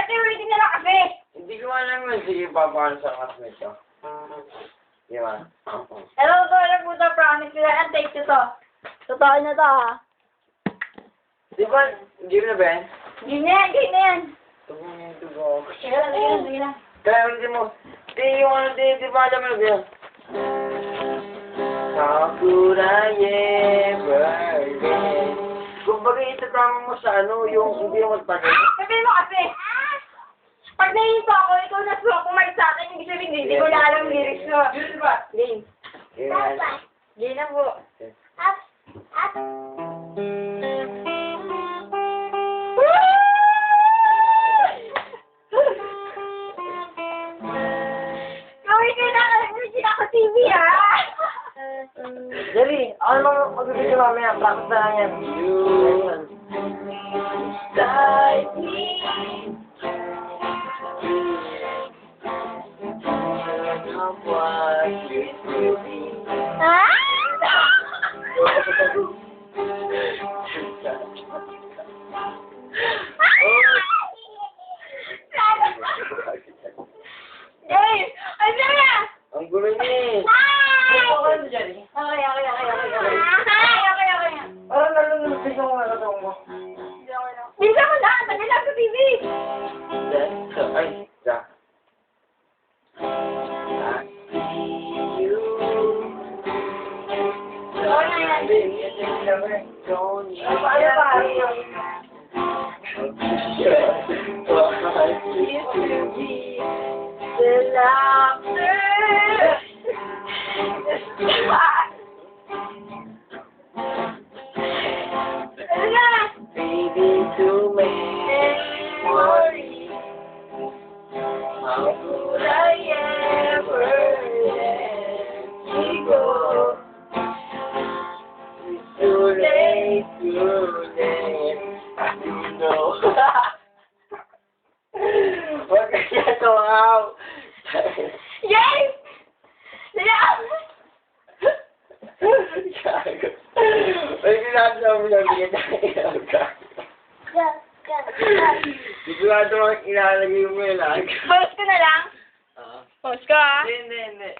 Ito yung ulitin nila kasi. Hindi ko alam yun. Sige, papakala sa classmate ko. Di ba? Hello, to na puta, promise nila. Ang take to to. Totoo na to, ha? Di ba? Game na ba yan? Ganyan, ganyan. Tugo na yung tugo. Sige lang, sige lang, sige lang. Kaya hindi mo. Di yung ano, di ba alam mo na ba yan? Sakuraye birthday. Kumbaga itatama mo sa ano, yung hindi yung magpagay. Sabihin mo kasi. Pag nahihinto ako, ikaw na kumain sa akin, ibig sabihin, hindi ko na alam lyrics mo. Yun ba? Game. Yan. Game na po. Up, up. Gawin ko na, hindi na ako TV, ha? Dali, ako naman magbibigay mamaya. Practice na lang yan. Beside me. What used to be. Dave! Ano na? Ang gulo niya eh. Okay. Parang nalulupig ako na katawang mo. Bisa mo na! Tagal lang sa TV! Ay, ja. The laughter. Baby, to memory. How could I ever let you go? It's too late, you know. Huwag ka siya tumaw. Yes! Gago. Ay, ginagawa mo lang bigyan tayo. Sigurado mo ilalagay mo yun lang. Post ko na lang? Post ko, ha? Hindi.